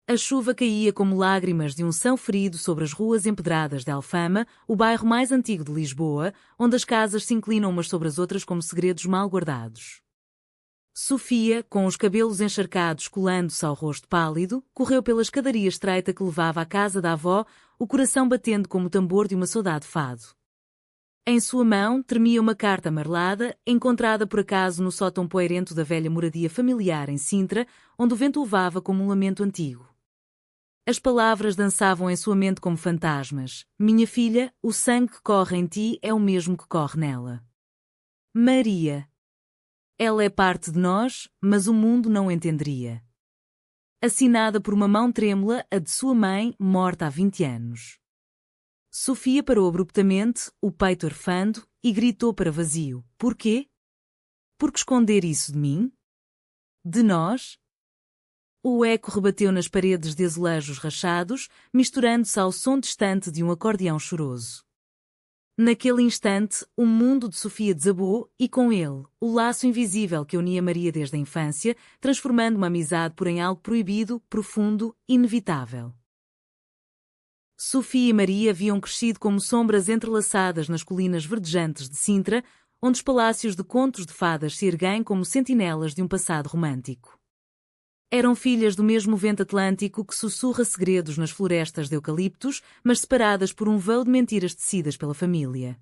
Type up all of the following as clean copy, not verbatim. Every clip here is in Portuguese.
A chuva caía como lágrimas de um são ferido sobre as ruas empedradas de Alfama, o bairro mais antigo de Lisboa, onde as casas se inclinam umas sobre as outras como segredos mal guardados. Sofia, com os cabelos encharcados colando-se ao rosto pálido, correu pela escadaria estreita que levava à casa da avó, o coração batendo como o tambor de uma saudade fado. Em sua mão tremia uma carta amarelada, encontrada por acaso no sótão poeirento da velha moradia familiar em Sintra, onde o vento levava como um lamento antigo. As palavras dançavam em sua mente como fantasmas. Minha filha, o sangue que corre em ti é o mesmo que corre nela. Maria. Ela é parte de nós, mas o mundo não entenderia. Assinada por uma mão trêmula, a de sua mãe, morta há 20 anos. Sofia parou abruptamente, o peito arfando, e gritou para vazio. Porquê? Por que esconder isso de mim? De nós? O eco rebateu nas paredes de azulejos rachados, misturando-se ao som distante de um acordeão choroso. Naquele instante, o mundo de Sofia desabou e, com ele, o laço invisível que unia Maria desde a infância, transformando uma amizade por em algo proibido, profundo, inevitável. Sofia e Maria haviam crescido como sombras entrelaçadas nas colinas verdejantes de Sintra, onde os palácios de contos de fadas se erguem como sentinelas de um passado romântico. Eram filhas do mesmo vento atlântico que sussurra segredos nas florestas de eucaliptos, mas separadas por um véu de mentiras tecidas pela família.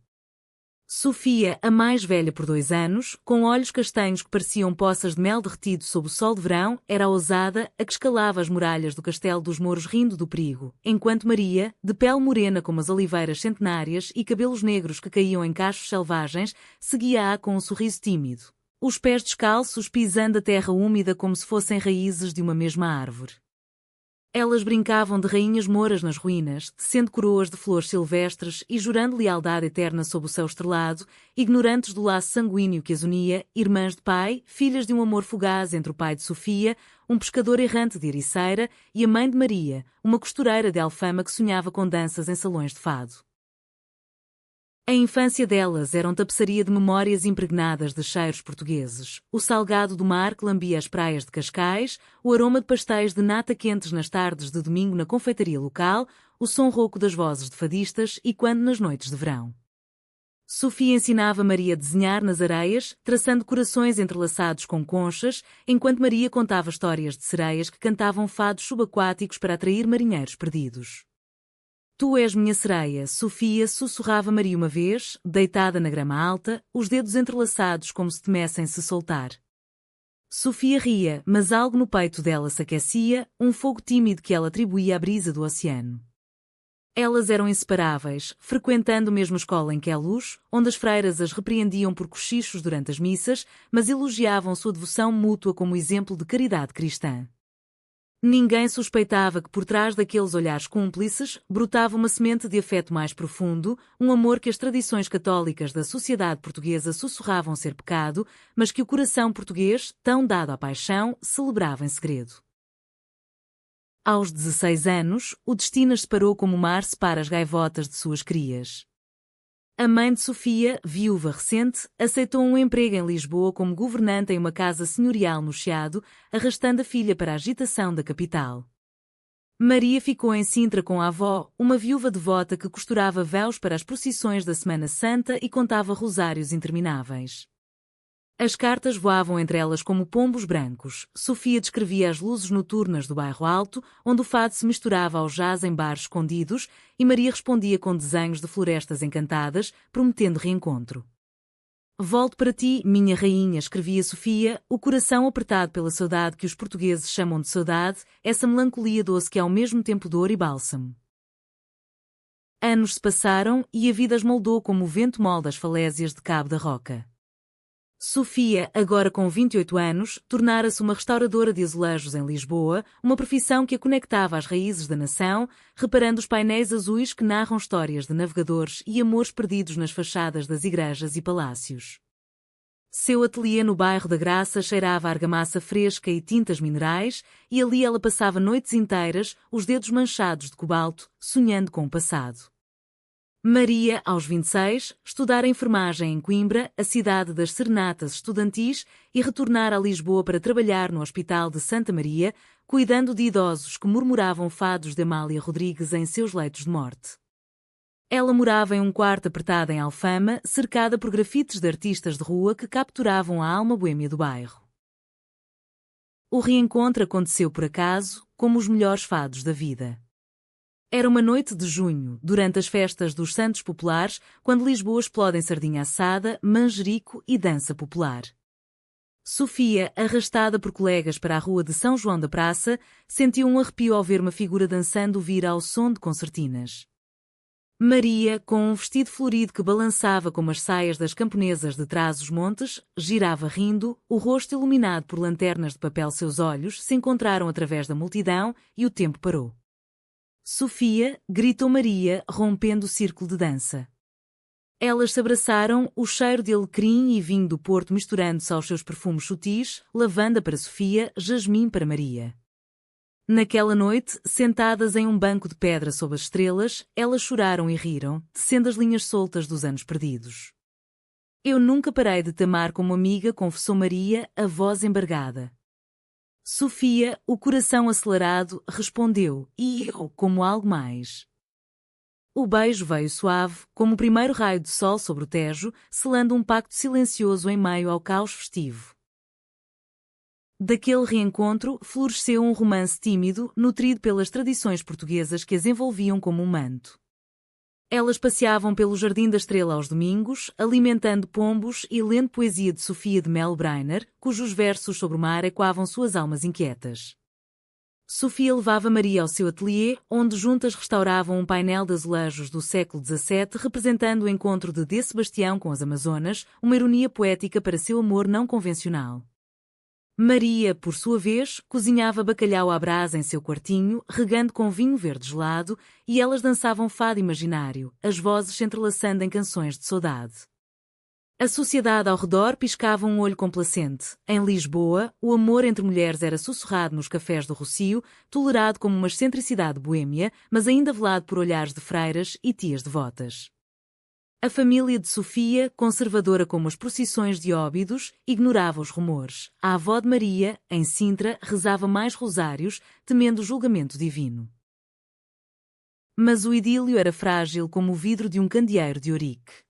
Sofia, a mais velha por 2 anos, com olhos castanhos que pareciam poças de mel derretido sob o sol de verão, era a ousada, a que escalava as muralhas do castelo dos Mouros rindo do perigo, enquanto Maria, de pele morena como as oliveiras centenárias e cabelos negros que caíam em cachos selvagens, seguia-a com um sorriso tímido. Os pés descalços pisando a terra úmida como se fossem raízes de uma mesma árvore. Elas brincavam de rainhas mouras nas ruínas, tecendo coroas de flores silvestres e jurando lealdade eterna sob o céu estrelado, ignorantes do laço sanguíneo que as unia, irmãs de pai, filhas de um amor fugaz entre o pai de Sofia, um pescador errante de Ericeira, e a mãe de Maria, uma costureira de Alfama que sonhava com danças em salões de fado. A infância delas era uma tapeçaria de memórias impregnadas de cheiros portugueses, o salgado do mar que lambia as praias de Cascais, o aroma de pastéis de nata quentes nas tardes de domingo na confeitaria local, o som rouco das vozes de fadistas e quando nas noites de verão. Sofia ensinava Maria a desenhar nas areias, traçando corações entrelaçados com conchas, enquanto Maria contava histórias de sereias que cantavam fados subaquáticos para atrair marinheiros perdidos. Tu és minha sereia, Sofia, sussurrava Maria uma vez, deitada na grama alta, os dedos entrelaçados como se temessem se soltar. Sofia ria, mas algo no peito dela se aquecia, um fogo tímido que ela atribuía à brisa do oceano. Elas eram inseparáveis, frequentando a mesma escola em Queluz, onde as freiras as repreendiam por cochichos durante as missas, mas elogiavam sua devoção mútua como exemplo de caridade cristã. Ninguém suspeitava que por trás daqueles olhares cúmplices brotava uma semente de afeto mais profundo, um amor que as tradições católicas da sociedade portuguesa sussurravam ser pecado, mas que o coração português, tão dado à paixão, celebrava em segredo. Aos 16 anos, o destino as separou como o mar separa as gaivotas de suas crias. A mãe de Sofia, viúva recente, aceitou um emprego em Lisboa como governanta em uma casa senhorial no Chiado, arrastando a filha para a agitação da capital. Maria ficou em Sintra com a avó, uma viúva devota que costurava véus para as procissões da Semana Santa e contava rosários intermináveis. As cartas voavam entre elas como pombos brancos. Sofia descrevia as luzes noturnas do bairro Alto, onde o fado se misturava ao jazz em bares escondidos, e Maria respondia com desenhos de florestas encantadas, prometendo reencontro. Volto para ti, minha rainha, escrevia Sofia, o coração apertado pela saudade que os portugueses chamam de saudade, essa melancolia doce que é ao mesmo tempo dor e bálsamo. Anos se passaram e a vida as moldou como o vento molda as falésias de Cabo da Roca. Sofia, agora com 28 anos, tornara-se uma restauradora de azulejos em Lisboa, uma profissão que a conectava às raízes da nação, reparando os painéis azuis que narram histórias de navegadores e amores perdidos nas fachadas das igrejas e palácios. Seu ateliê no bairro da Graça cheirava a argamassa fresca e tintas minerais, e ali ela passava noites inteiras, os dedos manchados de cobalto, sonhando com o passado. Maria, aos 26, estudara enfermagem em Coimbra, a cidade das serenatas estudantis, e retornara a Lisboa para trabalhar no Hospital de Santa Maria, cuidando de idosos que murmuravam fados de Amália Rodrigues em seus leitos de morte. Ela morava em um quarto apertado em Alfama, cercada por grafites de artistas de rua que capturavam a alma boêmia do bairro. O reencontro aconteceu por acaso, como os melhores fados da vida. Era uma noite de junho, durante as festas dos Santos Populares, quando Lisboa explode em sardinha assada, manjerico e dança popular. Sofia, arrastada por colegas para a rua de São João da Praça, sentiu um arrepio ao ver uma figura dançando vir ao som de concertinas. Maria, com um vestido florido que balançava como as saias das camponesas de Trás-os-Montes, girava rindo, o rosto iluminado por lanternas de papel. Seus olhos se encontraram através da multidão e o tempo parou. Sofia, gritou Maria, rompendo o círculo de dança. Elas se abraçaram, o cheiro de alecrim e vinho do Porto misturando-se aos seus perfumes sutis, lavanda para Sofia, jasmim para Maria. Naquela noite, sentadas em um banco de pedra sob as estrelas, elas choraram e riram, tecendo as linhas soltas dos anos perdidos. Eu nunca parei de te amar como amiga, confessou Maria, a voz embargada. Sofia, o coração acelerado, respondeu, e eu, como algo mais. O beijo veio suave, como o primeiro raio de sol sobre o Tejo, selando um pacto silencioso em meio ao caos festivo. Daquele reencontro, floresceu um romance tímido, nutrido pelas tradições portuguesas que as envolviam como um manto. Elas passeavam pelo Jardim da Estrela aos domingos, alimentando pombos e lendo poesia de Sofia de Mel Brainer, cujos versos sobre o mar ecoavam suas almas inquietas. Sofia levava Maria ao seu ateliê, onde juntas restauravam um painel de azulejos do século XVII representando o encontro de D. Sebastião com as Amazonas, uma ironia poética para seu amor não convencional. Maria, por sua vez, cozinhava bacalhau à brasa em seu quartinho, regando com vinho verde gelado, e elas dançavam fado imaginário, as vozes se entrelaçando em canções de saudade. A sociedade ao redor piscava um olho complacente. Em Lisboa, o amor entre mulheres era sussurrado nos cafés do Rocio, tolerado como uma excentricidade boêmia, mas ainda velado por olhares de freiras e tias devotas. A família de Sofia, conservadora como as procissões de Óbidos, ignorava os rumores. A avó de Maria, em Sintra, rezava mais rosários, temendo o julgamento divino. Mas o idílio era frágil como o vidro de um candeeiro de ourique.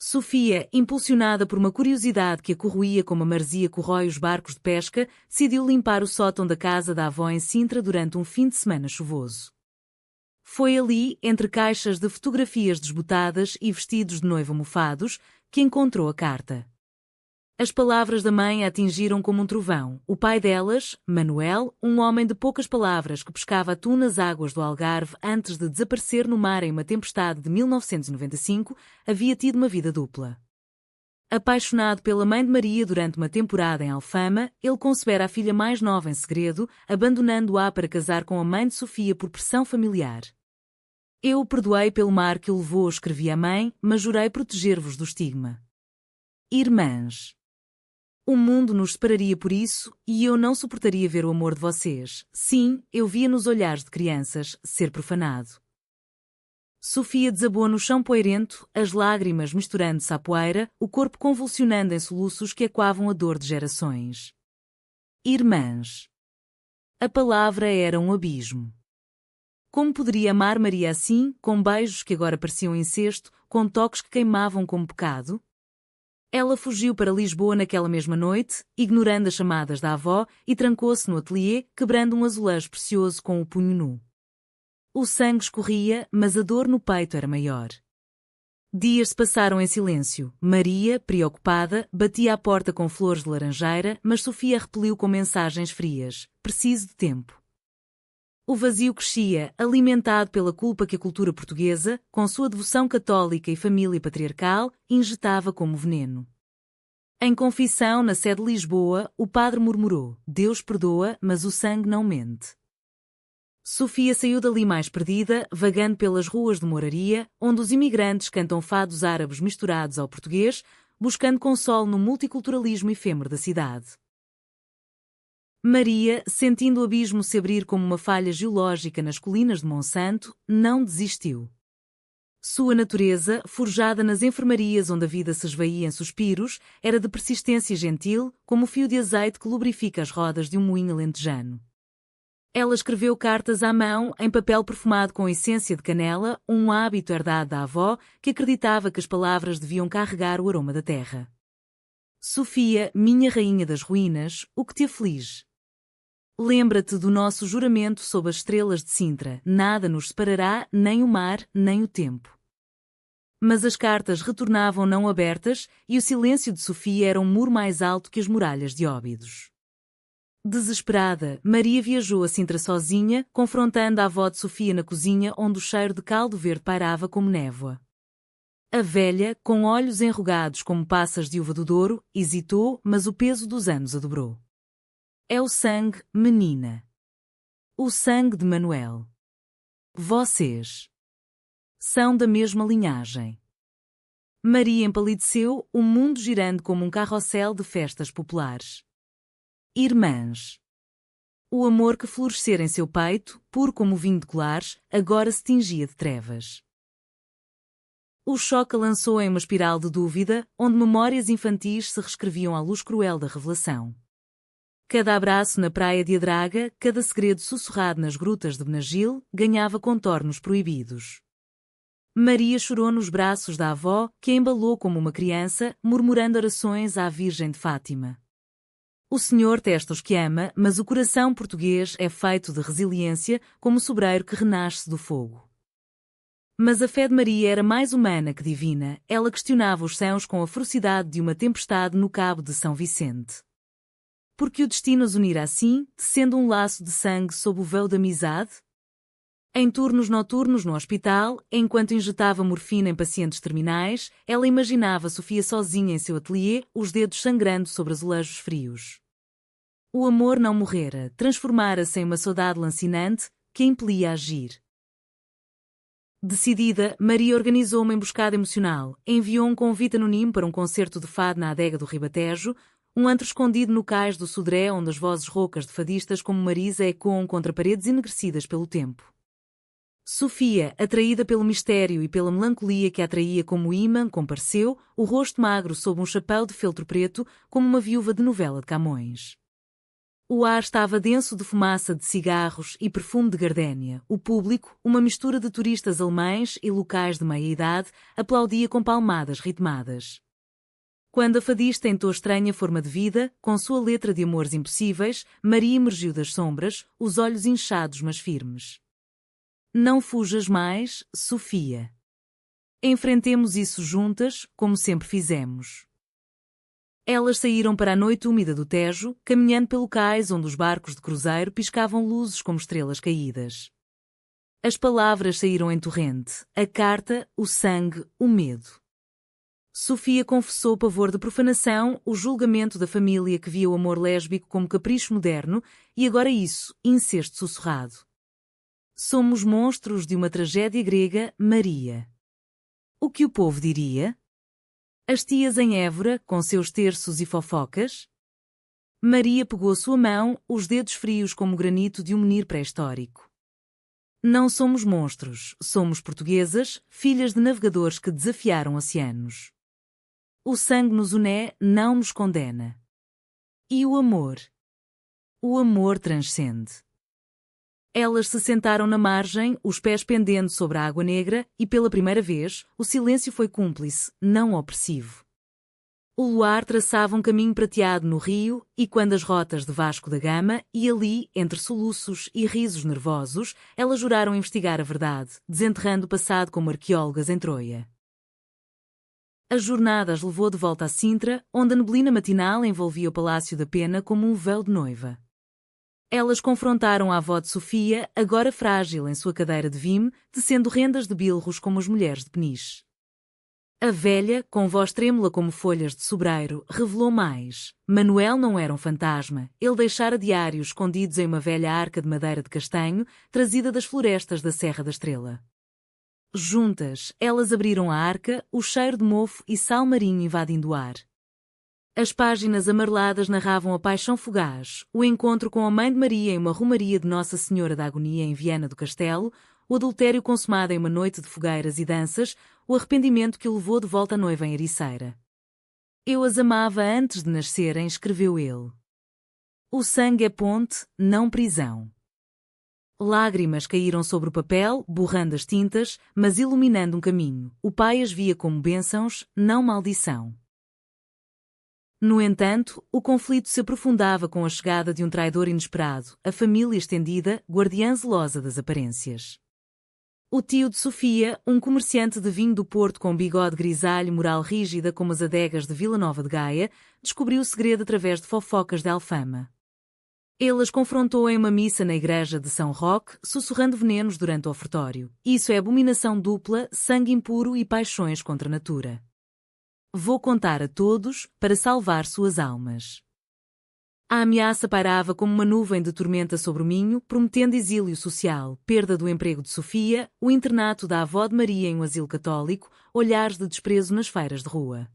Sofia, impulsionada por uma curiosidade que a corroía como a maresia corrói os barcos de pesca, decidiu limpar o sótão da casa da avó em Sintra durante um fim de semana chuvoso. Foi ali, entre caixas de fotografias desbotadas e vestidos de noiva mofados, que encontrou a carta. As palavras da mãe a atingiram como um trovão. O pai delas, Manuel, um homem de poucas palavras que pescava atum nas águas do Algarve antes de desaparecer no mar em uma tempestade de 1995, havia tido uma vida dupla. Apaixonado pela mãe de Maria durante uma temporada em Alfama, ele concebera a filha mais nova em segredo, abandonando-a para casar com a mãe de Sofia por pressão familiar. Eu o perdoei pelo mar que o levou, escrevia a mãe, mas jurei proteger-vos do estigma. Irmãs. O mundo nos separaria por isso, e eu não suportaria ver o amor de vocês. Sim, eu via nos olhares de crianças, ser profanado. Sofia desabou no chão poeirento, as lágrimas misturando-se à poeira, o corpo convulsionando em soluços que ecoavam a dor de gerações. Irmãs. A palavra era um abismo. Como poderia amar Maria assim, com beijos que agora pareciam incesto, com toques que queimavam como pecado? Ela fugiu para Lisboa naquela mesma noite, ignorando as chamadas da avó, e trancou-se no ateliê, quebrando um azulejo precioso com o punho nu. O sangue escorria, mas a dor no peito era maior. Dias se passaram em silêncio. Maria, preocupada, batia à porta com flores de laranjeira, mas Sofia repeliu com mensagens frias. Preciso de tempo. O vazio crescia, alimentado pela culpa que a cultura portuguesa, com sua devoção católica e família patriarcal, injetava como veneno. Em confissão na sede de Lisboa, o padre murmurou: Deus perdoa, mas o sangue não mente. Sofia saiu dali mais perdida, vagando pelas ruas de Moraria, onde os imigrantes cantam fados árabes misturados ao português, buscando consolo no multiculturalismo efêmero da cidade. Maria, sentindo o abismo se abrir como uma falha geológica nas colinas de Monsanto, não desistiu. Sua natureza, forjada nas enfermarias onde a vida se esvaía em suspiros, era de persistência gentil, como o fio de azeite que lubrifica as rodas de um moinho alentejano. Ela escreveu cartas à mão, em papel perfumado com essência de canela, um hábito herdado da avó, que acreditava que as palavras deviam carregar o aroma da terra. Sofia, minha rainha das ruínas, o que te aflige? Lembra-te do nosso juramento sob as estrelas de Sintra, nada nos separará, nem o mar, nem o tempo. Mas as cartas retornavam não abertas, e o silêncio de Sofia era um muro mais alto que as muralhas de Óbidos. Desesperada, Maria viajou a Sintra sozinha, confrontando a avó de Sofia na cozinha onde o cheiro de caldo verde pairava como névoa. A velha, com olhos enrugados como passas de uva do Douro, hesitou, mas o peso dos anos a dobrou. É o sangue, menina. O sangue de Manuel. Vocês são da mesma linhagem. Maria empalideceu, o mundo girando como um carrossel de festas populares. Irmãs. O amor que florescera em seu peito, puro como o vinho de colares, agora se tingia de trevas. O choque a lançou em uma espiral de dúvida, onde memórias infantis se reescreviam à luz cruel da revelação. Cada abraço na praia de Adraga, cada segredo sussurrado nas grutas de Benagil, ganhava contornos proibidos. Maria chorou nos braços da avó, que a embalou como uma criança, murmurando orações à Virgem de Fátima. O Senhor testa os que ama, mas o coração português é feito de resiliência, como o sobreiro que renasce do fogo. Mas a fé de Maria era mais humana que divina, ela questionava os céus com a ferocidade de uma tempestade no cabo de São Vicente. Porque o destino os unira assim, tecendo um laço de sangue sob o véu da amizade? Em turnos noturnos no hospital, enquanto injetava morfina em pacientes terminais, ela imaginava Sofia sozinha em seu ateliê, os dedos sangrando sobre azulejos frios. O amor não morrera, transformara-se em uma saudade lancinante, que a impelia a agir. Decidida, Maria organizou uma emboscada emocional, enviou um convite anónimo para um concerto de fado na adega do Ribatejo, um antro escondido no cais do Sodré onde as vozes roucas de fadistas como Marisa ecoam contra paredes enegrecidas pelo tempo. Sofia, atraída pelo mistério e pela melancolia que a atraía como imã, compareceu, o rosto magro sob um chapéu de feltro preto, como uma viúva de novela de Camões. O ar estava denso de fumaça de cigarros e perfume de gardénia. O público, uma mistura de turistas alemães e locais de meia-idade, aplaudia com palmadas ritmadas. Quando a fadista entoou estranha forma de vida, com sua letra de amores impossíveis, Maria emergiu das sombras, os olhos inchados mas firmes. Não fujas mais, Sofia. Enfrentemos isso juntas, como sempre fizemos. Elas saíram para a noite úmida do Tejo, caminhando pelo cais onde os barcos de cruzeiro piscavam luzes como estrelas caídas. As palavras saíram em torrente, a carta, o sangue, o medo. Sofia confessou pavor de profanação, o julgamento da família que via o amor lésbico como capricho moderno, e agora isso, incesto sussurrado. Somos monstros de uma tragédia grega, Maria. O que o povo diria? As tias em Évora, com seus terços e fofocas? Maria pegou sua mão, os dedos frios como o granito de um menir pré-histórico. Não somos monstros, somos portuguesas, filhas de navegadores que desafiaram oceanos. O sangue nos une, não nos condena. E o amor? O amor transcende. Elas se sentaram na margem, os pés pendendo sobre a água negra, e pela primeira vez, o silêncio foi cúmplice, não opressivo. O luar traçava um caminho prateado no rio, e quando as rotas de Vasco da Gama, e ali, entre soluços e risos nervosos, elas juraram investigar a verdade, desenterrando o passado como arqueólogas em Troia. As jornadas levou de volta a Sintra, onde a neblina matinal envolvia o Palácio da Pena como um véu de noiva. Elas confrontaram a avó de Sofia, agora frágil em sua cadeira de vime, tecendo rendas de bilros como as mulheres de Peniche. A velha, com voz trêmula como folhas de sobreiro, revelou mais. Manuel não era um fantasma, ele deixara diários escondidos em uma velha arca de madeira de castanho, trazida das florestas da Serra da Estrela. Juntas, elas abriram a arca, o cheiro de mofo e sal marinho invadindo o ar. As páginas amareladas narravam a paixão fugaz, o encontro com a mãe de Maria em uma romaria de Nossa Senhora da Agonia em Viana do Castelo, o adultério consumado em uma noite de fogueiras e danças, o arrependimento que o levou de volta à noiva em Ericeira. Eu as amava antes de nascerem, escreveu ele. O sangue é ponte, não prisão. Lágrimas caíram sobre o papel, borrando as tintas, mas iluminando um caminho. O pai as via como bênçãos, não maldição. No entanto, o conflito se aprofundava com a chegada de um traidor inesperado, a família estendida, guardiã zelosa das aparências. O tio de Sofia, um comerciante de vinho do Porto com bigode grisalho e moral rígida como as adegas de Vila Nova de Gaia, descobriu o segredo através de fofocas de Alfama. Ele as confrontou em uma missa na igreja de São Roque, sussurrando venenos durante o ofertório. Isso é abominação dupla, sangue impuro e paixões contra a natura. Vou contar a todos, para salvar suas almas. A ameaça pairava como uma nuvem de tormenta sobre o Minho, prometendo exílio social, perda do emprego de Sofia, o internato da avó de Maria em um asilo católico, olhares de desprezo nas feiras de rua.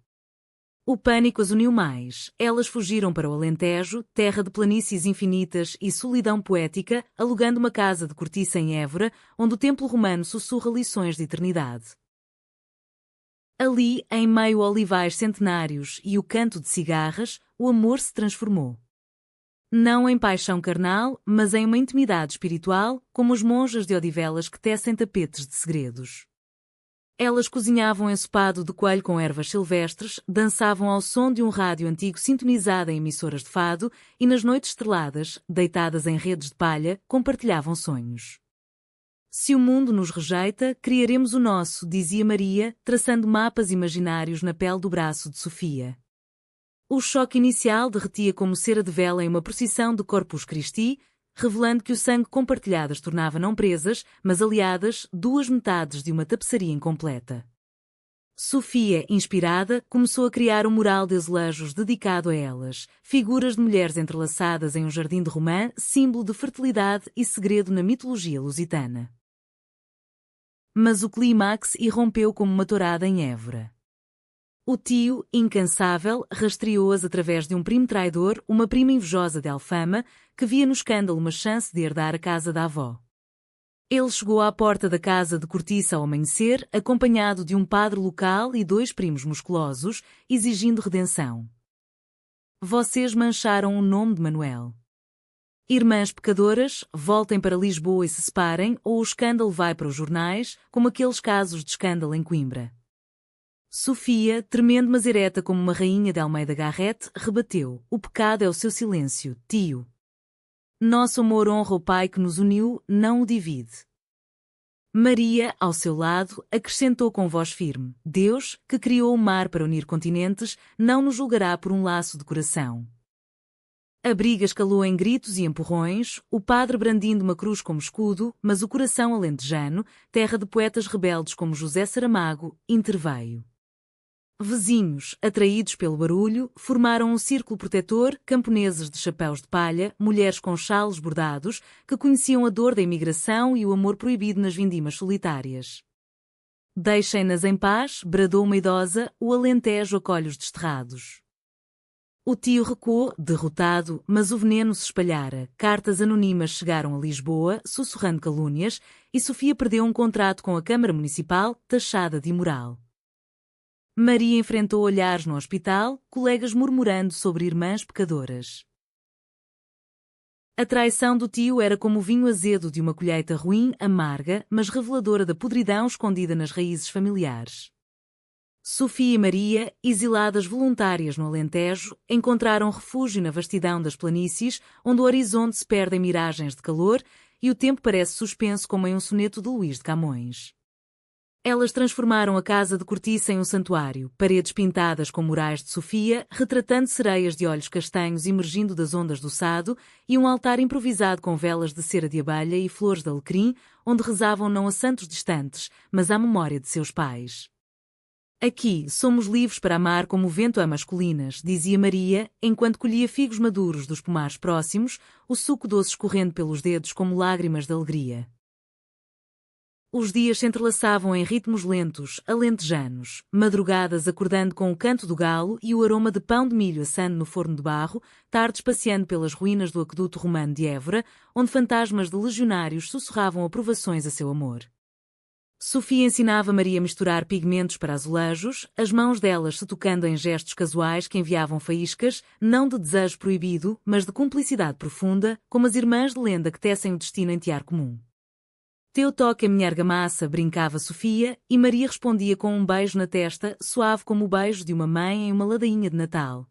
O pânico as uniu mais. Elas fugiram para o Alentejo, terra de planícies infinitas e solidão poética, alugando uma casa de cortiça em Évora, onde o templo romano sussurra lições de eternidade. Ali, em meio a olivais centenários e o canto de cigarras, o amor se transformou. Não em paixão carnal, mas em uma intimidade espiritual, como as monjas de Odivelas que tecem tapetes de segredos. Elas cozinhavam ensopado de coelho com ervas silvestres, dançavam ao som de um rádio antigo sintonizado em emissoras de fado e nas noites estreladas, deitadas em redes de palha, compartilhavam sonhos. Se o mundo nos rejeita, criaremos o nosso, dizia Maria, traçando mapas imaginários na pele do braço de Sofia. O choque inicial derretia como cera de vela em uma procissão de Corpus Christi, revelando que o sangue compartilhado as tornava não presas, mas aliadas, duas metades de uma tapeçaria incompleta. Sofia, inspirada, começou a criar um mural de azulejos dedicado a elas, figuras de mulheres entrelaçadas em um jardim de romã, símbolo de fertilidade e segredo na mitologia lusitana. Mas o clímax irrompeu como uma tourada em Évora. O tio, incansável, rastreou-as através de um primo traidor, uma prima invejosa de Alfama, que via no escândalo uma chance de herdar a casa da avó. Ele chegou à porta da casa de cortiça ao amanhecer, acompanhado de um padre local e dois primos musculosos, exigindo redenção. Vocês mancharam o nome de Manuel. Irmãs pecadoras, voltem para Lisboa e se separem, ou o escândalo vai para os jornais, como aqueles casos de escândalo em Coimbra. Sofia, tremendo mas ereta como uma rainha de Almeida Garrett, rebateu: o pecado é o seu silêncio, tio. Nosso amor honra o Pai que nos uniu, não o divide. Maria, ao seu lado, acrescentou com voz firme: Deus, que criou o mar para unir continentes, não nos julgará por um laço de coração. A briga escalou em gritos e empurrões, o padre brandindo uma cruz como escudo, mas o coração alentejano, terra de poetas rebeldes como José Saramago, interveio. Vizinhos, atraídos pelo barulho, formaram um círculo protetor, camponeses de chapéus de palha, mulheres com chalos bordados, que conheciam a dor da imigração e o amor proibido nas vindimas solitárias. Deixem-nas em paz, bradou uma idosa, o Alentejo acolhe os desterrados. O tio recuou, derrotado, mas o veneno se espalhara, cartas anônimas chegaram a Lisboa, sussurrando calúnias, e Sofia perdeu um contrato com a Câmara Municipal, taxada de imoral. Maria enfrentou olhares no hospital, colegas murmurando sobre irmãs pecadoras. A traição do tio era como o vinho azedo de uma colheita ruim, amarga, mas reveladora da podridão escondida nas raízes familiares. Sofia e Maria, exiladas voluntárias no Alentejo, encontraram refúgio na vastidão das planícies, onde o horizonte se perde em miragens de calor e o tempo parece suspenso como em um soneto de Luís de Camões. Elas transformaram a casa de cortiça em um santuário, paredes pintadas com murais de Sofia, retratando sereias de olhos castanhos emergindo das ondas do Sado, e um altar improvisado com velas de cera de abelha e flores de alecrim, onde rezavam não a santos distantes, mas à memória de seus pais. Aqui somos livres para amar como o vento ama as colinas, dizia Maria, enquanto colhia figos maduros dos pomares próximos, o suco doce escorrendo pelos dedos como lágrimas de alegria. Os dias se entrelaçavam em ritmos lentos, alentejanos, madrugadas acordando com o canto do galo e o aroma de pão de milho assando no forno de barro, tardes passeando pelas ruínas do aqueduto romano de Évora, onde fantasmas de legionários sussurravam aprovações a seu amor. Sofia ensinava Maria a misturar pigmentos para azulejos, as mãos delas se tocando em gestos casuais que enviavam faíscas, não de desejo proibido, mas de cumplicidade profunda, como as irmãs de lenda que tecem o destino em tear comum. Teu toque a minha argamassa, brincava Sofia, e Maria respondia com um beijo na testa, suave como o beijo de uma mãe em uma ladainha de Natal.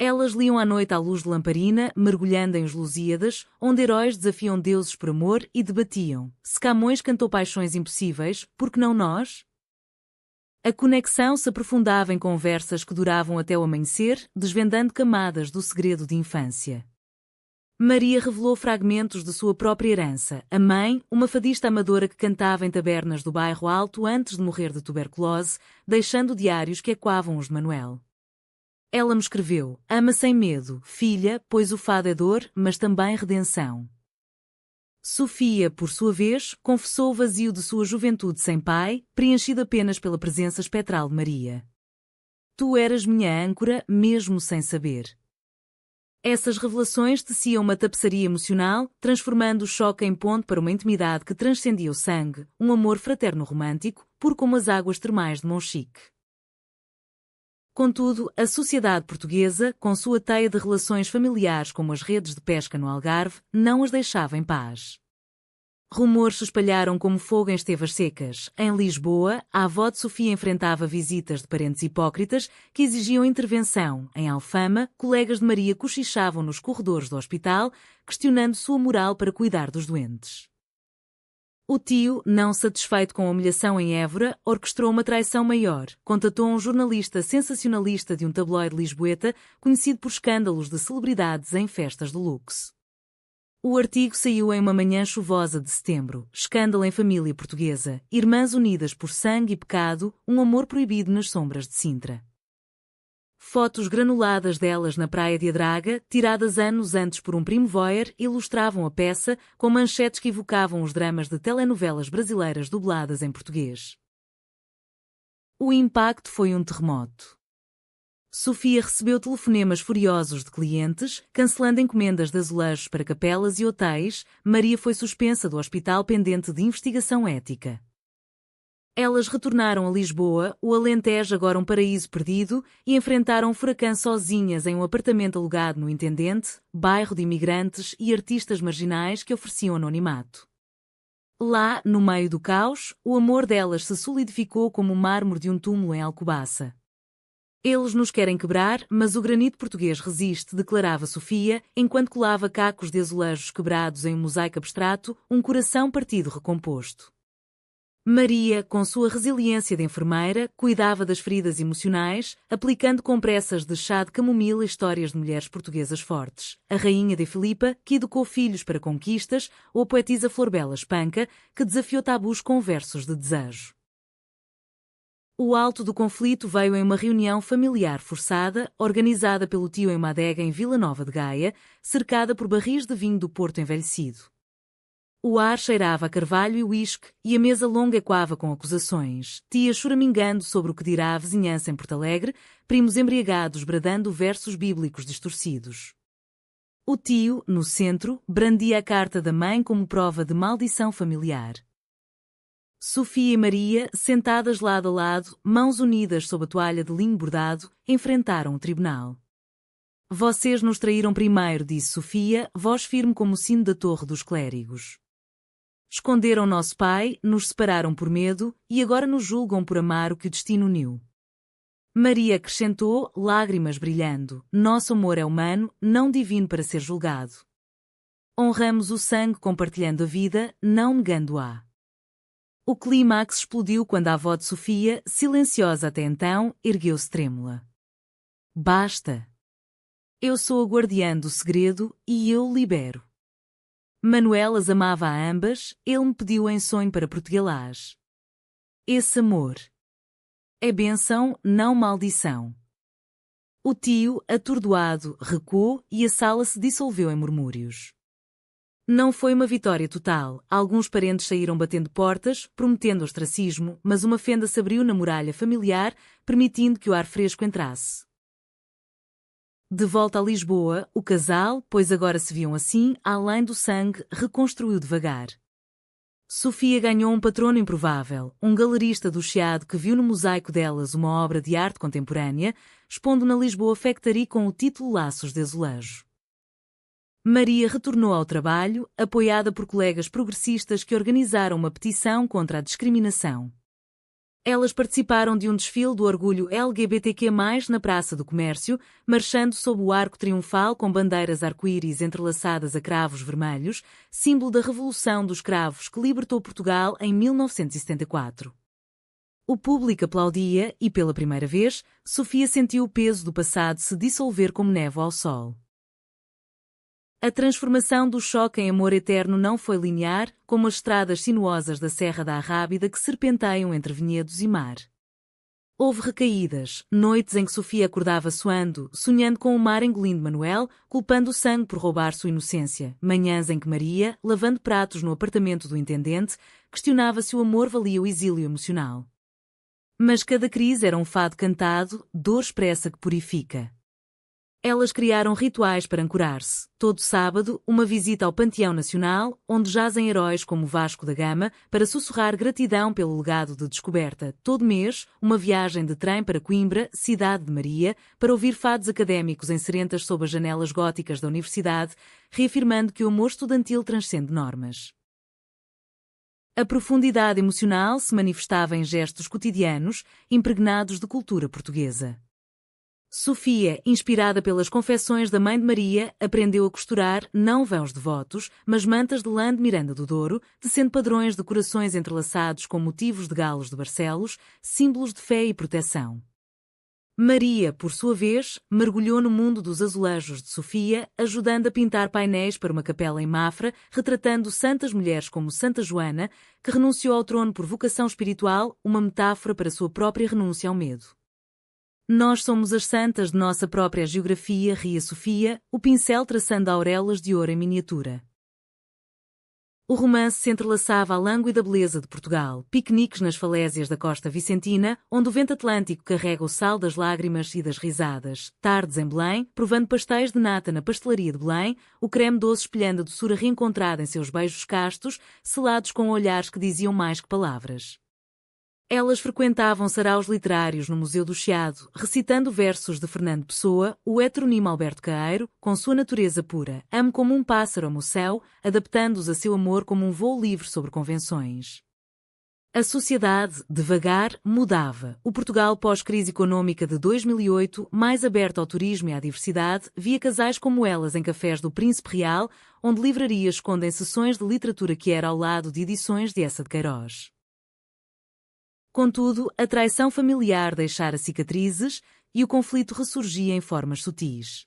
Elas liam à noite à luz de lamparina, mergulhando em Os Lusíadas, onde heróis desafiam deuses por amor e debatiam: se Camões cantou paixões impossíveis, por que não nós? A conexão se aprofundava em conversas que duravam até o amanhecer, desvendando camadas do segredo de infância. Maria revelou fragmentos de sua própria herança. A mãe, uma fadista amadora que cantava em tabernas do bairro Alto antes de morrer de tuberculose, deixando diários que ecoavam os de Manuel. Ela me escreveu: ama sem medo, filha, pois o fado é dor, mas também redenção. Sofia, por sua vez, confessou o vazio de sua juventude sem pai, preenchido apenas pela presença espectral de Maria. Tu eras minha âncora, mesmo sem saber. Essas revelações teciam uma tapeçaria emocional, transformando o choque em ponte para uma intimidade que transcendia o sangue, um amor fraterno romântico, puro como as águas termais de Monchique. Contudo, a sociedade portuguesa, com sua teia de relações familiares como as redes de pesca no Algarve, não as deixava em paz. Rumores se espalharam como fogo em estevas secas. Em Lisboa, a avó de Sofia enfrentava visitas de parentes hipócritas que exigiam intervenção. Em Alfama, colegas de Maria cochichavam nos corredores do hospital, questionando sua moral para cuidar dos doentes. O tio, não satisfeito com a humilhação em Évora, orquestrou uma traição maior. Contatou um jornalista sensacionalista de um tabloide lisboeta, conhecido por escândalos de celebridades em festas de luxo. O artigo saiu em uma manhã chuvosa de setembro. Escândalo em família portuguesa. Irmãs unidas por sangue e pecado, um amor proibido nas sombras de Sintra. Fotos granuladas delas na praia de Adraga, tiradas anos antes por um primo voyeur, ilustravam a peça com manchetes que evocavam os dramas de telenovelas brasileiras dubladas em português. O impacto foi um terremoto. Sofia recebeu telefonemas furiosos de clientes, cancelando encomendas de azulejos para capelas e hotéis. Maria foi suspensa do hospital pendente de investigação ética. Elas retornaram a Lisboa, o Alentejo agora um paraíso perdido, e enfrentaram um furacão sozinhas em um apartamento alugado no Intendente, bairro de imigrantes e artistas marginais que ofereciam anonimato. Lá, no meio do caos, o amor delas se solidificou como o mármore de um túmulo em Alcobaça. Eles nos querem quebrar, mas o granito português resiste, declarava Sofia, enquanto colava cacos de azulejos quebrados em um mosaico abstrato, um coração partido recomposto. Maria, com sua resiliência de enfermeira, cuidava das feridas emocionais, aplicando compressas de chá de camomila e histórias de mulheres portuguesas fortes. A rainha de Filipa, que educou filhos para conquistas, ou a poetisa Florbela Espanca, que desafiou tabus com versos de desejo. O alto do conflito veio em uma reunião familiar forçada, organizada pelo tio em uma adega em Vila Nova de Gaia, cercada por barris de vinho do Porto envelhecido. O ar cheirava a carvalho e uísque, e a mesa longa ecoava com acusações, tias choramingando sobre o que dirá a vizinhança em Porto Alegre, primos embriagados bradando versos bíblicos distorcidos. O tio, no centro, brandia a carta da mãe como prova de maldição familiar. Sofia e Maria, sentadas lado a lado, mãos unidas sob a toalha de linho bordado, enfrentaram o tribunal. Vocês nos traíram primeiro, disse Sofia, voz firme como o sino da torre dos clérigos. Esconderam nosso pai, nos separaram por medo, e agora nos julgam por amar o que o destino uniu. Maria acrescentou, lágrimas brilhando, nosso amor é humano, não divino para ser julgado. Honramos o sangue compartilhando a vida, não negando-a. O clímax explodiu quando a avó de Sofia, silenciosa até então, ergueu-se trêmula. Basta! Eu sou a guardiã do segredo e eu libero. Manuel as amava a ambas, ele me pediu em sonho para protegê-las. Esse amor é bênção, não maldição. O tio, atordoado, recuou e a sala se dissolveu em murmúrios. Não foi uma vitória total, alguns parentes saíram batendo portas, prometendo ostracismo, mas uma fenda se abriu na muralha familiar, permitindo que o ar fresco entrasse. De volta a Lisboa, o casal, pois agora se viam assim, além do sangue, reconstruiu devagar. Sofia ganhou um patrono improvável, um galerista do Chiado que viu no mosaico delas uma obra de arte contemporânea, expondo na Lisboa Factory com o título Laços de Azulejo. Maria retornou ao trabalho, apoiada por colegas progressistas que organizaram uma petição contra a discriminação. Elas participaram de um desfile do orgulho LGBTQ+, na Praça do Comércio, marchando sob o arco triunfal com bandeiras arco-íris entrelaçadas a cravos vermelhos, símbolo da Revolução dos Cravos que libertou Portugal em 1974. O público aplaudia e, pela primeira vez, Sofia sentiu o peso do passado se dissolver como névoa ao sol. A transformação do choque em amor eterno não foi linear, como as estradas sinuosas da Serra da Arrábida que serpenteiam entre vinhedos e mar. Houve recaídas, noites em que Sofia acordava suando, sonhando com o mar engolindo Manuel, culpando o sangue por roubar sua inocência, manhãs em que Maria, lavando pratos no apartamento do intendente, questionava se o amor valia o exílio emocional. Mas cada crise era um fado cantado, dor expressa que purifica. Elas criaram rituais para ancorar-se. Todo sábado, uma visita ao Panteão Nacional, onde jazem heróis como Vasco da Gama, para sussurrar gratidão pelo legado de descoberta. Todo mês, uma viagem de trem para Coimbra, cidade de Maria, para ouvir fados académicos em serentas sob as janelas góticas da universidade, reafirmando que o amor estudantil transcende normas. A profundidade emocional se manifestava em gestos cotidianos, impregnados de cultura portuguesa. Sofia, inspirada pelas confessões da Mãe de Maria, aprendeu a costurar não véus devotos, mas mantas de lã de Miranda do Douro, tecendo padrões de corações entrelaçados com motivos de galos de Barcelos, símbolos de fé e proteção. Maria, por sua vez, mergulhou no mundo dos azulejos de Sofia, ajudando a pintar painéis para uma capela em Mafra, retratando santas mulheres como Santa Joana, que renunciou ao trono por vocação espiritual, uma metáfora para sua própria renúncia ao medo. Nós somos as santas de nossa própria geografia, ria Sofia, o pincel traçando auréolas de ouro em miniatura. O romance se entrelaçava à lânguida beleza de Portugal, piqueniques nas falésias da costa vicentina, onde o vento atlântico carrega o sal das lágrimas e das risadas, tardes em Belém, provando pastéis de nata na pastelaria de Belém, o creme doce espelhando a doçura reencontrada em seus beijos castos, selados com olhares que diziam mais que palavras. Elas frequentavam saraus literários no Museu do Chiado, recitando versos de Fernando Pessoa, o heteronimo Alberto Caeiro, com sua natureza pura, amo como um pássaro amo o céu, adaptando-os a seu amor como um voo livre sobre convenções. A sociedade, devagar, mudava. O Portugal pós-crise econômica de 2008, mais aberto ao turismo e à diversidade, via casais como elas em cafés do Príncipe Real, onde livrarias escondem sessões de literatura que era ao lado de edições de Essa de Queiroz. Contudo, a traição familiar deixara cicatrizes e o conflito ressurgia em formas sutis.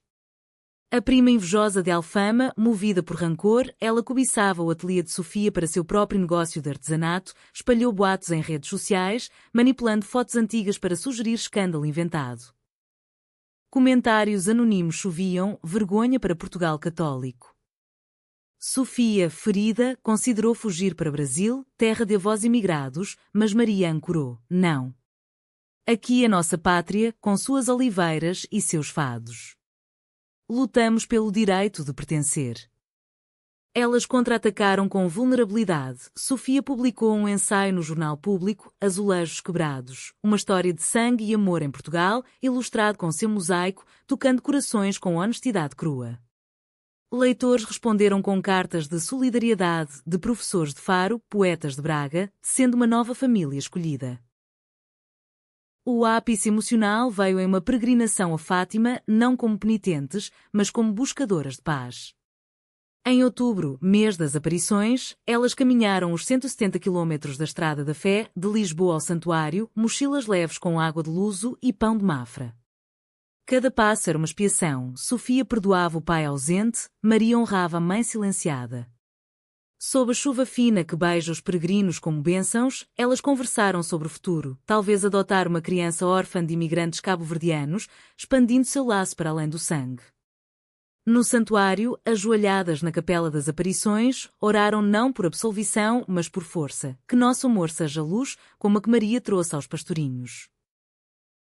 A prima invejosa de Alfama, movida por rancor, ela cobiçava o ateliê de Sofia para seu próprio negócio de artesanato, espalhou boatos em redes sociais, manipulando fotos antigas para sugerir escândalo inventado. Comentários anónimos choviam, vergonha para Portugal católico. Sofia, ferida, considerou fugir para Brasil, terra de avós imigrados, mas Maria ancorou, não. Aqui a nossa pátria, com suas oliveiras e seus fados. Lutamos pelo direito de pertencer. Elas contra-atacaram com vulnerabilidade. Sofia publicou um ensaio no jornal público, Azulejos Quebrados, uma história de sangue e amor em Portugal, ilustrado com seu mosaico, tocando corações com honestidade crua. Leitores responderam com cartas de solidariedade de professores de Faro, poetas de Braga, sendo uma nova família escolhida. O ápice emocional veio em uma peregrinação a Fátima, não como penitentes, mas como buscadoras de paz. Em outubro, mês das aparições, elas caminharam os 170 quilômetros da Estrada da Fé, de Lisboa ao Santuário, mochilas leves com água de luso e pão de Mafra. Cada passo era uma expiação. Sofia perdoava o pai ausente, Maria honrava a mãe silenciada. Sob a chuva fina que beija os peregrinos como bênçãos, elas conversaram sobre o futuro, talvez adotar uma criança órfã de imigrantes cabo-verdianos, expandindo seu laço para além do sangue. No santuário, ajoelhadas na Capela das Aparições, oraram não por absolvição, mas por força, que nosso amor seja luz, como a que Maria trouxe aos pastorinhos.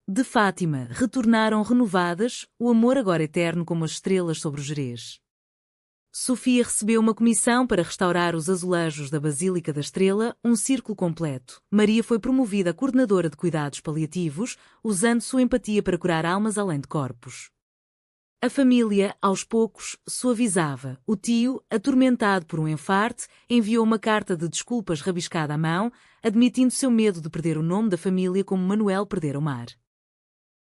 De Fátima, retornaram renovadas, o amor agora eterno como as estrelas sobre o Gerês. Sofia recebeu uma comissão para restaurar os azulejos da Basílica da Estrela, um círculo completo. Maria foi promovida a coordenadora de cuidados paliativos, usando sua empatia para curar almas além de corpos. A família, aos poucos, suavizava. O tio, atormentado por um enfarte, enviou uma carta de desculpas rabiscada à mão, admitindo seu medo de perder o nome da família como Manuel perdera o mar.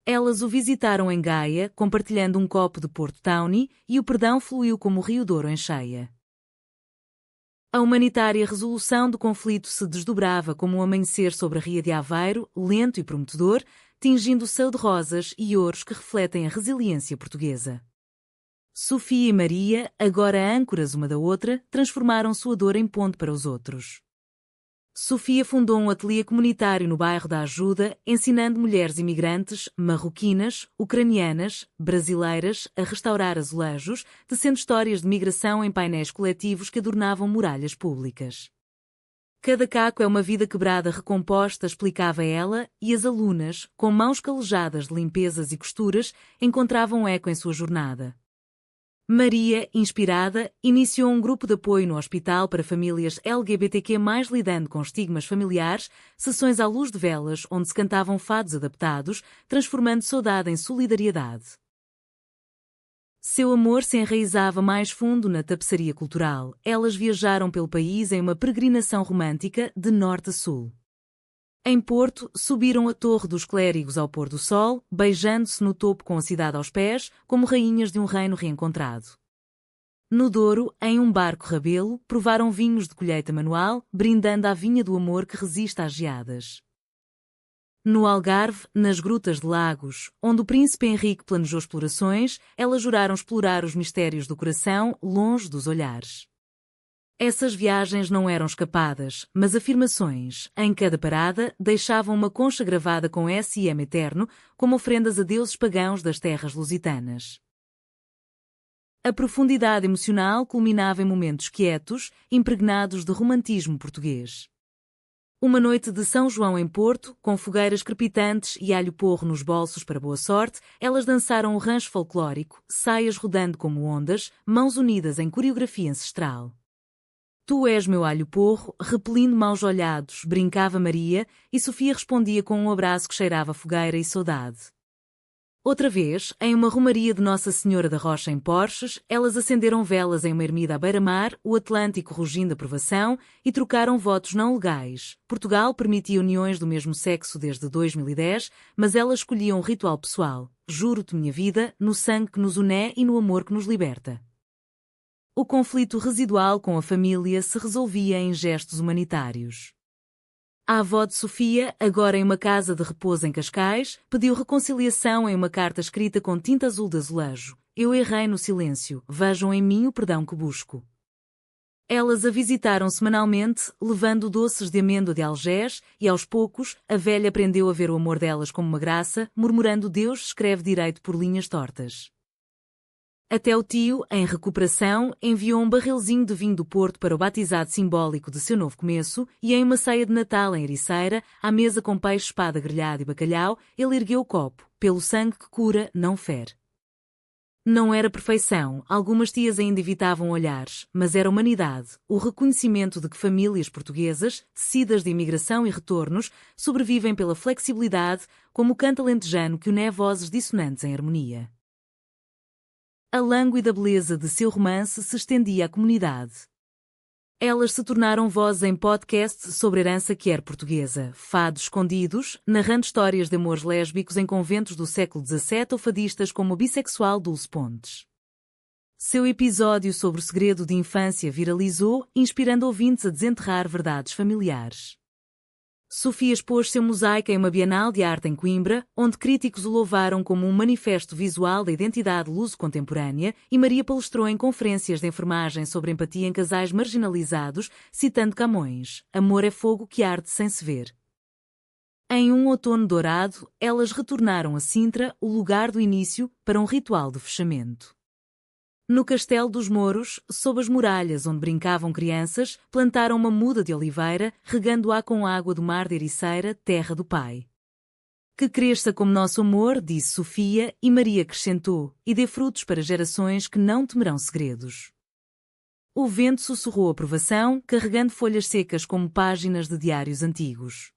Elas o visitaram em Gaia, compartilhando um copo de Porto Tawny, e o perdão fluiu como o Rio Douro em cheia. A humanitária resolução do conflito se desdobrava como um amanhecer sobre a Ria de Aveiro, lento e prometedor, tingindo o céu de rosas e ouros que refletem a resiliência portuguesa. Sofia e Maria, agora âncoras uma da outra, transformaram sua dor em ponte para os outros. Sofia fundou um ateliê comunitário no bairro da Ajuda, ensinando mulheres imigrantes, marroquinas, ucranianas, brasileiras, a restaurar azulejos, tecendo histórias de migração em painéis coletivos que adornavam muralhas públicas. Cada caco é uma vida quebrada recomposta, explicava ela, e as alunas, com mãos calejadas de limpezas e costuras, encontravam eco em sua jornada. Maria, inspirada, iniciou um grupo de apoio no hospital para famílias LGBTQ+, lidando com estigmas familiares, sessões à luz de velas onde se cantavam fados adaptados, transformando saudade em solidariedade. Seu amor se enraizava mais fundo na tapeçaria cultural. Elas viajaram pelo país em uma peregrinação romântica de norte a sul. Em Porto, subiram a Torre dos Clérigos ao pôr do sol, beijando-se no topo com a cidade aos pés, como rainhas de um reino reencontrado. No Douro, em um barco rabelo, provaram vinhos de colheita manual, brindando à vinha do amor que resiste às geadas. No Algarve, nas grutas de Lagos, onde o príncipe Henrique planejou explorações, elas juraram explorar os mistérios do coração, longe dos olhares. Essas viagens não eram escapadas, mas afirmações. Em cada parada, deixavam uma concha gravada com S.I.M. eterno, como ofrendas a deuses pagãos das terras lusitanas. A profundidade emocional culminava em momentos quietos, impregnados de romantismo português. Uma noite de São João em Porto, com fogueiras crepitantes e alho porro nos bolsos para boa sorte, elas dançaram o rancho folclórico, saias rodando como ondas, mãos unidas em coreografia ancestral. Tu és meu alho porro, repelindo maus olhados, brincava Maria, e Sofia respondia com um abraço que cheirava fogueira e saudade. Outra vez, em uma romaria de Nossa Senhora da Rocha em Porches, elas acenderam velas em uma ermida à beira-mar, o Atlântico rugindo aprovação, e trocaram votos não legais. Portugal permitia uniões do mesmo sexo desde 2010, mas elas escolhiam um ritual pessoal. Juro-te minha vida, no sangue que nos une e no amor que nos liberta. O conflito residual com a família se resolvia em gestos humanitários. A avó de Sofia, agora em uma casa de repouso em Cascais, pediu reconciliação em uma carta escrita com tinta azul de azulejo. Eu errei no silêncio, vejam em mim o perdão que busco. Elas a visitaram semanalmente, levando doces de amêndoa de Algés, e aos poucos, a velha aprendeu a ver o amor delas como uma graça, murmurando Deus escreve direito por linhas tortas. Até o tio, em recuperação, enviou um barrilzinho de vinho do Porto para o batizado simbólico de seu novo começo, e em uma ceia de Natal em Ericeira, à mesa com peixe, espada grelhado e bacalhau, ele ergueu o copo, pelo sangue que cura, não fere. Não era perfeição, algumas tias ainda evitavam olhares, mas era humanidade, o reconhecimento de que famílias portuguesas, tecidas de imigração e retornos, sobrevivem pela flexibilidade, como o canto alentejano que une vozes dissonantes em harmonia. A lânguida beleza de seu romance se estendia à comunidade. Elas se tornaram vozes em podcast sobre herança queer portuguesa, fados escondidos, narrando histórias de amores lésbicos em conventos do século XVII ou fadistas como a bissexual Dulce Pontes. Seu episódio sobre o segredo de infância viralizou, inspirando ouvintes a desenterrar verdades familiares. Sofia expôs seu mosaico em uma Bienal de Arte em Coimbra, onde críticos o louvaram como um manifesto visual da identidade luso-contemporânea, e Maria palestrou em conferências de enfermagem sobre empatia em casais marginalizados, citando Camões: amor é fogo que arde sem se ver. Em um outono dourado, elas retornaram a Sintra, o lugar do início, para um ritual de fechamento. No Castelo dos Mouros, sob as muralhas onde brincavam crianças, plantaram uma muda de oliveira, regando-a com água do mar de Ericeira, terra do pai. Que cresça como nosso amor, disse Sofia, e Maria acrescentou, e dê frutos para gerações que não temerão segredos. O vento sussurrou aprovação, carregando folhas secas como páginas de diários antigos.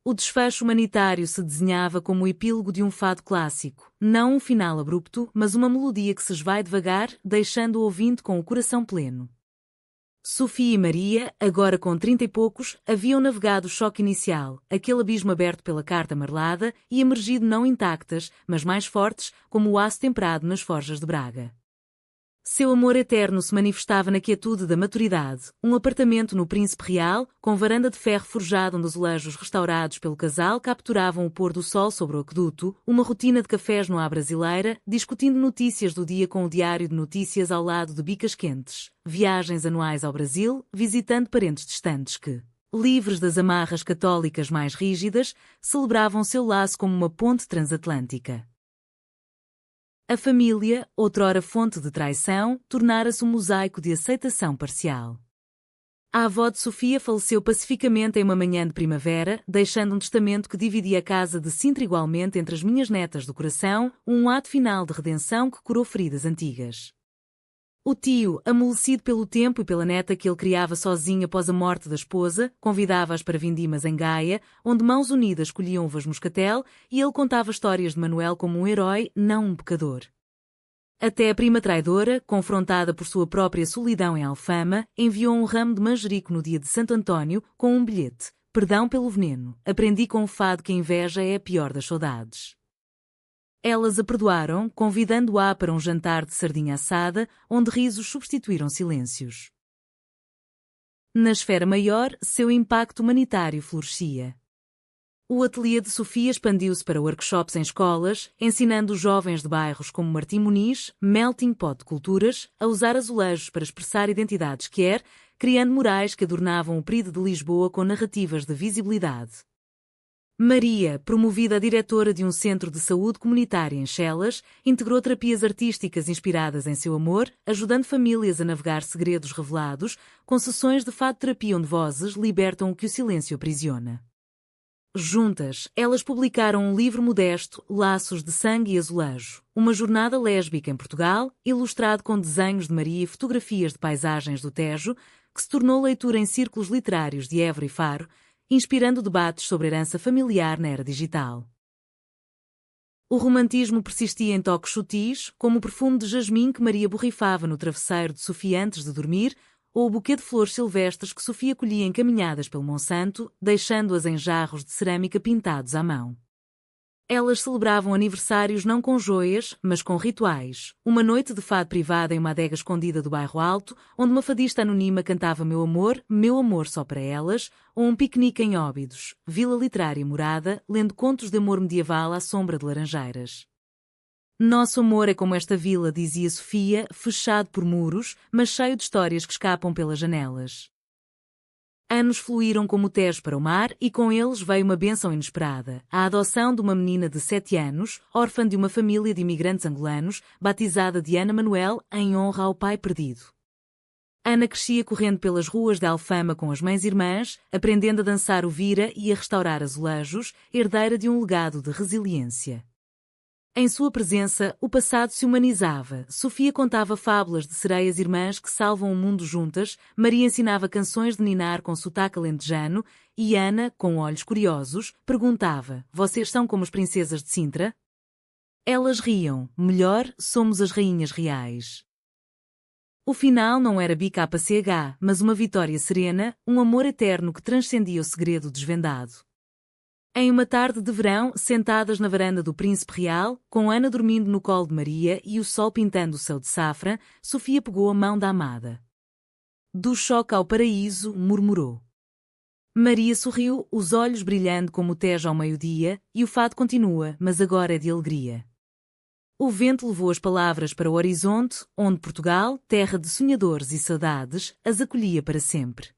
O desfecho humanitário se desenhava como o epílogo de um fado clássico, não um final abrupto, mas uma melodia que se esvai devagar, deixando o ouvinte com o coração pleno. Sofia e Maria, agora com 30 e poucos, haviam navegado o choque inicial, aquele abismo aberto pela carta marlada, e emergido não intactas, mas mais fortes, como o aço temperado nas forjas de Braga. Seu amor eterno se manifestava na quietude da maturidade, um apartamento no Príncipe Real, com varanda de ferro forjado onde azulejos restaurados pelo casal capturavam o pôr do sol sobre o aqueduto, uma rotina de cafés no à brasileira, discutindo notícias do dia com o diário de notícias ao lado de bicas quentes, viagens anuais ao Brasil, visitando parentes distantes que, livres das amarras católicas mais rígidas, celebravam seu laço como uma ponte transatlântica. A família, outrora fonte de traição, tornara-se um mosaico de aceitação parcial. A avó de Sofia faleceu pacificamente em uma manhã de primavera, deixando um testamento que dividia a casa de Sintra igualmente entre as minhas netas do coração, um ato final de redenção que curou feridas antigas. O tio, amolecido pelo tempo e pela neta que ele criava sozinho após a morte da esposa, convidava-as para vindimas em Gaia, onde mãos unidas colhiam uvas moscatel, e ele contava histórias de Manuel como um herói, não um pecador. Até a prima traidora, confrontada por sua própria solidão em Alfama, enviou um ramo de manjerico no dia de Santo António, com um bilhete: perdão pelo veneno, aprendi com o fado que a inveja é a pior das saudades. Elas a perdoaram, convidando-a para um jantar de sardinha assada, onde risos substituíram silêncios. Na esfera maior, seu impacto humanitário florescia. O ateliê de Sofia expandiu-se para workshops em escolas, ensinando os jovens de bairros como Martim Muniz, melting pot de culturas, a usar azulejos para expressar identidades queer, criando murais que adornavam o período de Lisboa com narrativas de visibilidade. Maria, promovida a diretora de um centro de saúde comunitária em Chelas, integrou terapias artísticas inspiradas em seu amor, ajudando famílias a navegar segredos revelados, com sessões de fado-terapia onde vozes libertam o que o silêncio aprisiona. Juntas, elas publicaram um livro modesto, Laços de Sangue e Azulejo, uma jornada lésbica em Portugal, ilustrado com desenhos de Maria e fotografias de paisagens do Tejo, que se tornou leitura em círculos literários de Évora e Faro, inspirando debates sobre herança familiar na era digital. O romantismo persistia em toques sutis, como o perfume de jasmim que Maria borrifava no travesseiro de Sofia antes de dormir, ou o buquê de flores silvestres que Sofia colhia encaminhadas pelo Monsanto, deixando-as em jarros de cerâmica pintados à mão. Elas celebravam aniversários não com joias, mas com rituais. Uma noite de fado privada em uma adega escondida do bairro Alto, onde uma fadista anônima cantava meu amor só para elas, ou um piquenique em Óbidos, vila literária morada, lendo contos de amor medieval à sombra de laranjeiras. Nosso amor é como esta vila, dizia Sofia, fechado por muros, mas cheio de histórias que escapam pelas janelas. Anos fluíram como o Tejo para o mar e com eles veio uma bênção inesperada, a adoção de uma menina de 7 anos, órfã de uma família de imigrantes angolanos, batizada de Ana Manuel, em honra ao pai perdido. Ana crescia correndo pelas ruas de Alfama com as mães irmãs, aprendendo a dançar o vira e a restaurar azulejos, herdeira de um legado de resiliência. Em sua presença, o passado se humanizava. Sofia contava fábulas de sereias irmãs que salvam o mundo juntas, Maria ensinava canções de ninar com sotaque alentejano, e Ana, com olhos curiosos, perguntava: vocês são como as princesas de Sintra? Elas riam: melhor, somos as rainhas reais. O final não era BKCH, mas uma vitória serena, um amor eterno que transcendia o segredo desvendado. Em uma tarde de verão, sentadas na varanda do Príncipe Real, com Ana dormindo no colo de Maria e o sol pintando o céu de safra, Sofia pegou a mão da amada. Do choque ao paraíso, murmurou. Maria sorriu, os olhos brilhando como o Tejo ao meio-dia, e o fado continua, mas agora é de alegria. O vento levou as palavras para o horizonte, onde Portugal, terra de sonhadores e saudades, as acolhia para sempre.